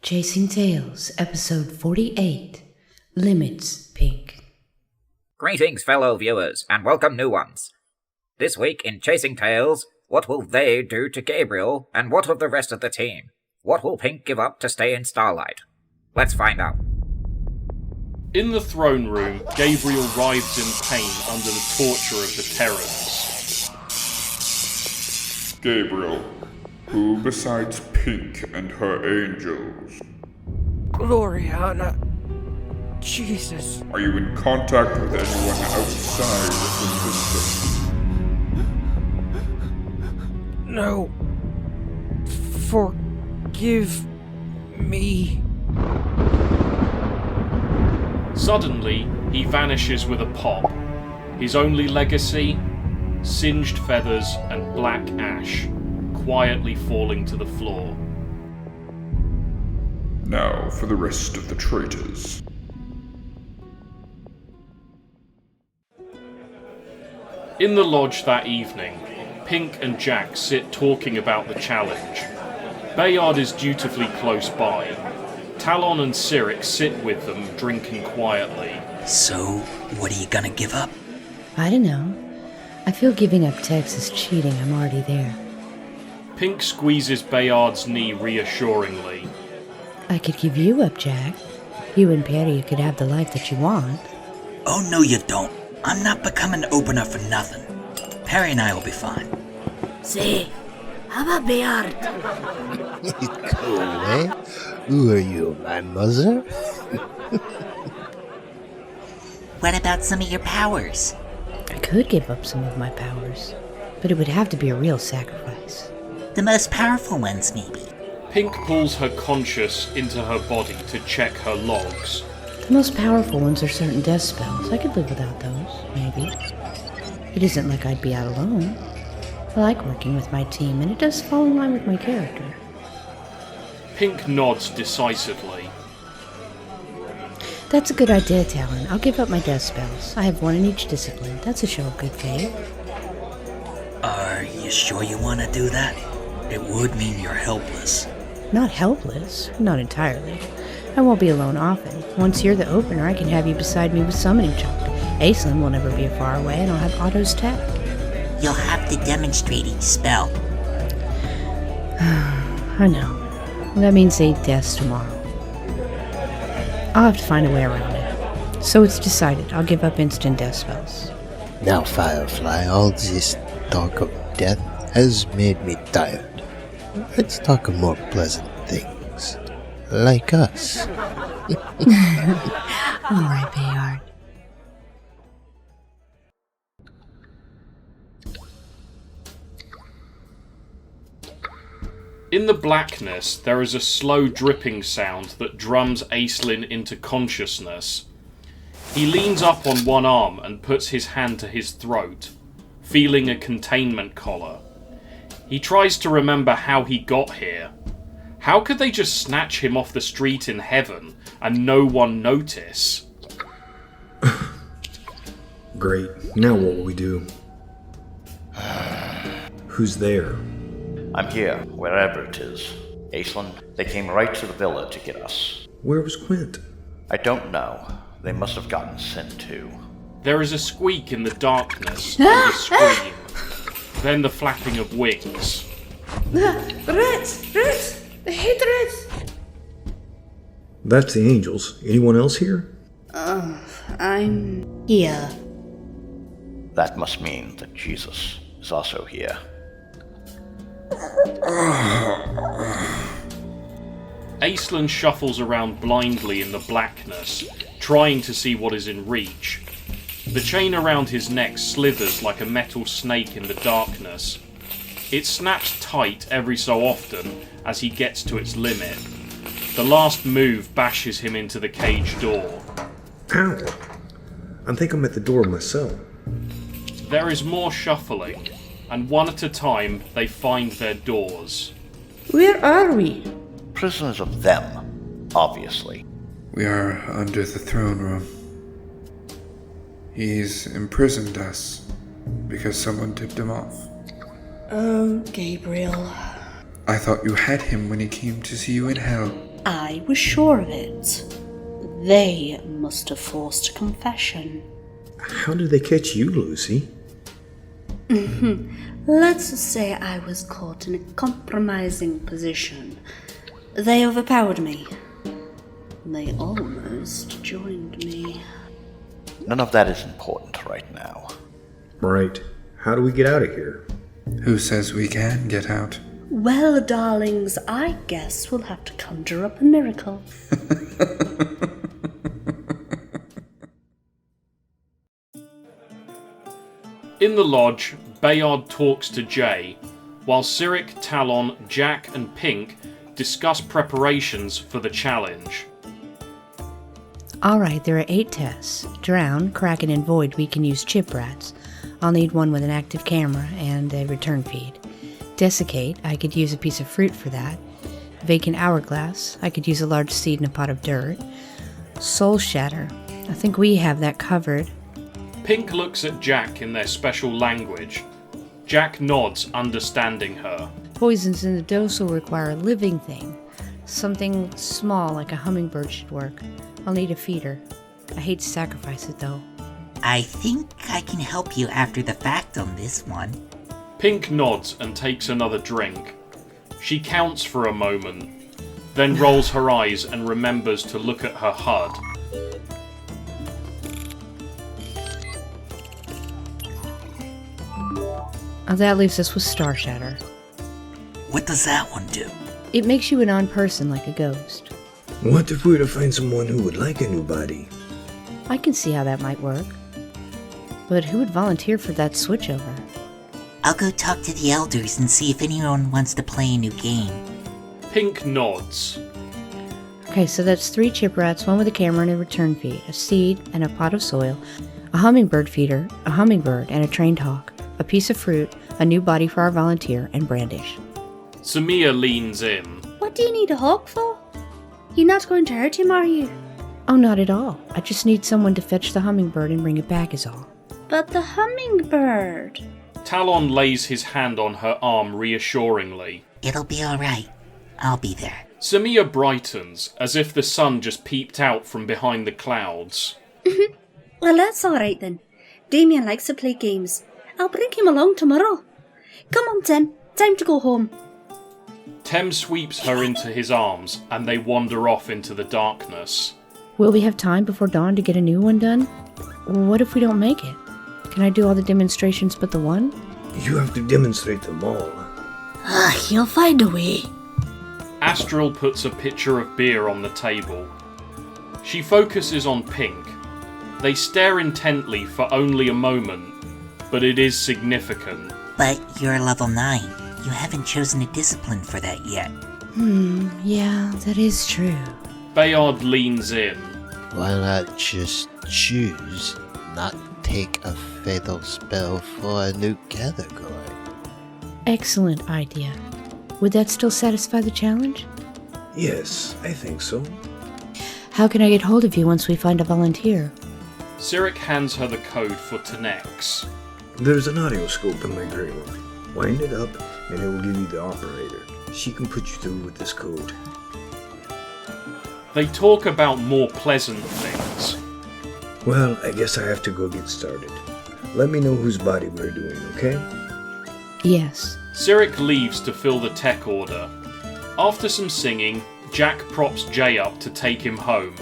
Chasing Tales, Episode 48, Limits, Pink. Greetings, fellow viewers, and welcome new ones. This week in Chasing Tales, what will they do to Gabriel, and what of the rest of the team? What will Pink give up to stay in Starlight? Let's find out. In the throne room, Gabriel writhes in pain under the torture of the Terrans. Gabriel, who besides Pink and her angels? Gloriana. Jesus. Are you in contact with anyone outside of the system? No. Forgive me. Suddenly, he vanishes with a pop. His only legacy? Singed feathers and black ash, quietly falling to the floor. Now for the rest of the traitors. In the lodge that evening, Pink and Jack sit talking about the challenge. Bayard is dutifully close by. Talon and Cyric sit with them, drinking quietly. So, what are you gonna give up? I don't know. I feel giving up Tex is cheating. I'm already there. Pink squeezes Bayard's knee reassuringly. I could give you up, Jack. You and Perry could have the life that you want. Oh, no you don't. I'm not becoming an opener for nothing. Perry and I will be fine. Say, how about Bayard? Cool, eh? Who are you, my mother? What about some of your powers? I could give up some of my powers, but it would have to be a real sacrifice. The most powerful ones, maybe. Pink pulls her conscious into her body to check her logs. The most powerful ones are certain death spells. I could live without those, maybe. It isn't like I'd be out alone. I like working with my team, and it does fall in line with my character. Pink nods decisively. That's a good idea, Talon. I'll give up my death spells. I have one in each discipline. That's a show of good faith. Are you sure you want to do that? It would mean you're helpless. Not helpless. Not entirely. I won't be alone often. Once you're the opener, I can have you beside me with summoning chalk. Aislinn will never be far away, and I'll have Otto's tech. You'll have to demonstrate each spell. I know. That means 8 deaths tomorrow. I'll have to find a way around it. So it's decided. I'll give up instant death spells. Now, Firefly, all this talk of death has made me tired. Let's talk of more pleasant things. Like us. Alright, Bayard. In the blackness, there is a slow dripping sound that drums Aislinn into consciousness. He leans up on one arm and puts his hand to his throat, feeling a containment collar. He tries to remember how he got here. How could they just snatch him off the street in heaven and no one notice? Great. Now what will we do? Who's there? I'm here, wherever it is. Aislinn, they came right to the villa to get us. Where was Quint? I don't know. They must have gotten sent too. There is a squeak in the darkness and a scream. Then the flapping of wings. Rats! Rats! I hate rats! That's the angels. Anyone else here? I'm here. That must mean that Jesus is also here. Aislinn shuffles around blindly in the blackness, trying to see what is in reach. The chain around his neck slithers like a metal snake in the darkness. It snaps tight every so often as he gets to its limit. The last move bashes him into the cage door. Ow! I think I'm at the door myself. There is more shuffling, and one at a time they find their doors. Where are we? Prisoners of them, obviously. We are under the throne room. He's imprisoned us because someone tipped him off. Oh, Gabriel. I thought you had him when he came to see you in hell. I was sure of it. They must have forced a confession. How did they catch you, Lucy? Let's just say I was caught in a compromising position. They overpowered me. They almost joined me. None of that is important right now. Right. How do we get out of here? Who says we can get out? Well, darlings, I guess we'll have to conjure up a miracle. In the lodge, Bayard talks to Jay, while Cyric, Talon, Jack and Pink discuss preparations for the challenge. Alright, there are 8 tests. Drown, Kraken, and Void we can use chip rats. I'll need one with an active camera and a return feed. Desiccate, I could use a piece of fruit for that. Vacant Hourglass, I could use a large seed in a pot of dirt. Soul Shatter, I think we have that covered. Pink looks at Jack in their special language. Jack nods, understanding her. Poisons in the dose will require a living thing. Something small like a hummingbird should work. I'll need a feeder. I hate to sacrifice it though. I think I can help you after the fact on this one. Pink nods and takes another drink. She counts for a moment, then rolls her eyes and remembers to look at her HUD. That leaves us with Star Shatter. What does that one do? It makes you a non-person like a ghost. What if we were to find someone who would like a new body? I can see how that might work. But who would volunteer for that switchover? I'll go talk to the elders and see if anyone wants to play a new game. Pink nods. Okay, so that's 3 chip rats, 1 with a camera and a return feed, a seed and a pot of soil, a hummingbird feeder, a hummingbird and a trained hawk, a piece of fruit, a new body for our volunteer, and Brandish. Samia leans in. What do you need a hawk for? You're not going to hurt him, are you? Oh, not at all. I just need someone to fetch the hummingbird and bring it back is all. But the hummingbird... Talon lays his hand on her arm reassuringly. It'll be alright. I'll be there. Samia brightens, as if the sun just peeped out from behind the clouds. Well, that's alright then. Damien likes to play games. I'll bring him along tomorrow. Come on, Tim. Time to go home. Tem sweeps her into his arms, and they wander off into the darkness. Will we have time before dawn to get a new one done? What if we don't make it? Can I do all the demonstrations but the one? You have to demonstrate them all. He'll find a way. Astral puts a pitcher of beer on the table. She focuses on Pink. They stare intently for only a moment, but it is significant. But you're level 9. You haven't chosen a discipline for that yet. Yeah, that is true. Bayard leans in. Why not just choose not take a fatal spell for a new category? Excellent idea. Would that still satisfy the challenge? Yes, I think so. How can I get hold of you once we find a volunteer? Cyric hands her the code for Tenex. There's an audio scope in my grey room. Wind it up, and it will give you the operator. She can put you through with this code. They talk about more pleasant things. Well, I guess I have to go get started. Let me know whose body we're doing, okay? Yes. Cyric leaves to fill the tech order. After some singing, Jack props Jay up to take him home.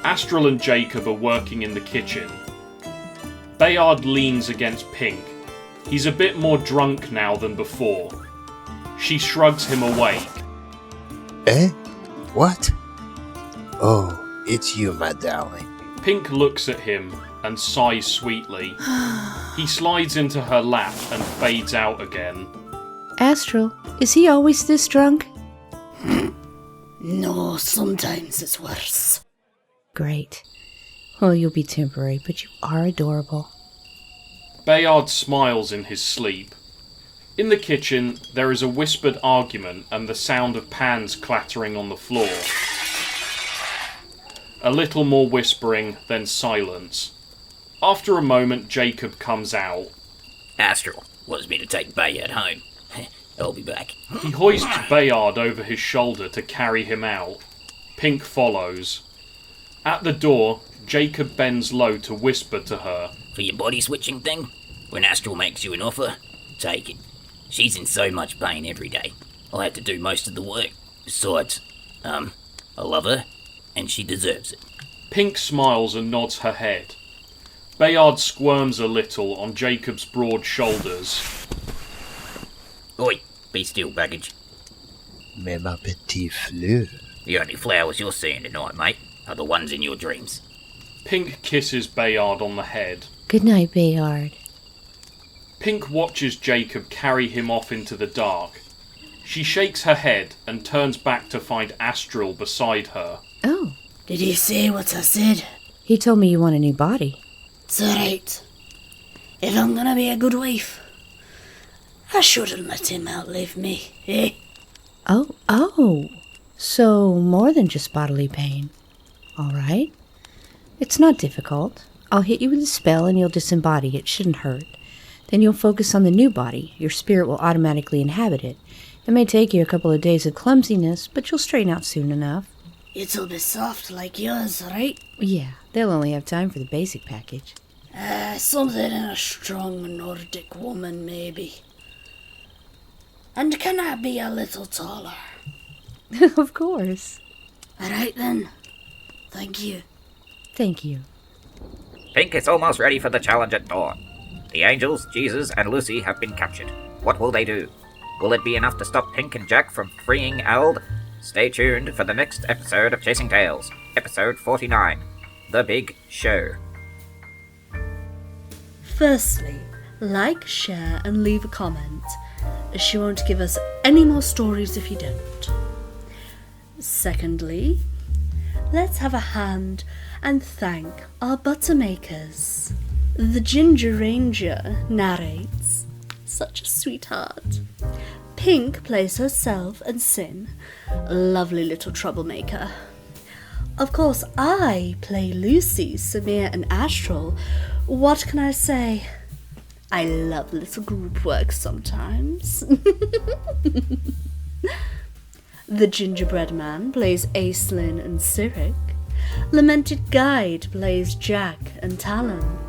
Astral and Jacob are working in the kitchen. Bayard leans against Pink. He's a bit more drunk now than before. She shrugs him awake. Eh? What? Oh, it's you, my darling. Pink looks at him and sighs sweetly. He slides into her lap and fades out again. Astral, is he always this drunk? No, sometimes it's worse. Great. Well, you'll be temporary, but you are adorable. Bayard smiles in his sleep. In the kitchen, there is a whispered argument and the sound of pans clattering on the floor. A little more whispering, then silence. After a moment, Jacob comes out. Astral wants me to take Bayard home. I'll be back. He hoists Bayard over his shoulder to carry him out. Pink follows. At the door, Jacob bends low to whisper to her. For your body switching thing, when Astral makes you an offer, take it. She's in so much pain every day. I'll have to do most of the work. Besides, I love her, and she deserves it. Pink smiles and nods her head. Bayard squirms a little on Jacob's broad shoulders. Oi, be still, baggage. Mais ma petite fleur. The only flowers you're seeing tonight, mate, are the ones in your dreams. Pink kisses Bayard on the head. Good night, Bayard. Pink watches Jacob carry him off into the dark. She shakes her head and turns back to find Astral beside her. Oh. Did he say what I said? He told me you want a new body. It's alright. If I'm gonna be a good wife, I shouldn't let him outlive me, eh? Oh. So, more than just bodily pain. Alright. It's not difficult. I'll hit you with a spell and you'll disembody. It shouldn't hurt. Then you'll focus on the new body. Your spirit will automatically inhabit it. It may take you a couple of days of clumsiness, but you'll straighten out soon enough. It'll be soft like yours, right? Yeah, they'll only have time for the basic package. Something in a strong Nordic woman, maybe. And can I be a little taller? Of course. Alright then. Thank you. Thank you. Pink is almost ready for the challenge at dawn. The angels, Jesus, and Lucy have been captured. What will they do? Will it be enough to stop Pink and Jack from freeing Ald? Stay tuned for the next episode of Chasing Tales, episode 49, The Big Show. Firstly, like, share, and leave a comment. She won't give us any more stories if you don't. Secondly, let's have a hand and thank our butter makers. The Ginger Ranger narrates. Such a sweetheart. Pink plays herself and Sin, a lovely little troublemaker. Of course, I play Lucy, Samir, and Astral. What can I say? I love little group work sometimes. The Gingerbread Man plays Aislinn and Cyric. Lamented Guide plays Jack and Talon.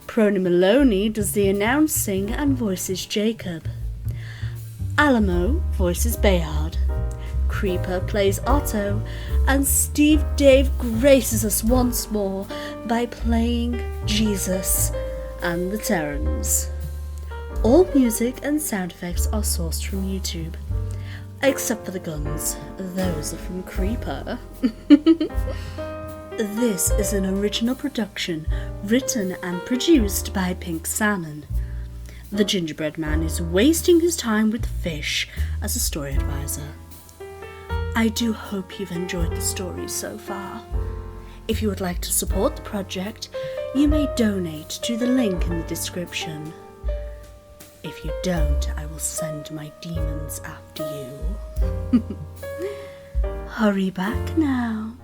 Prony Maloney does the announcing and voices Jacob. Alamo voices Bayard. Creeper plays Otto. And Steve Dave graces us once more by playing Jesus and the Terrans. All music and sound effects are sourced from YouTube. Except for the guns. Those are from Creeper. This is an original production written and produced by Pink Salmon. The Gingerbread Man is wasting his time with fish as a story advisor. I do hope you've enjoyed the story so far. If you would like to support the project, you may donate to the link in the description. If you don't, I will send my demons after you. Hurry back now.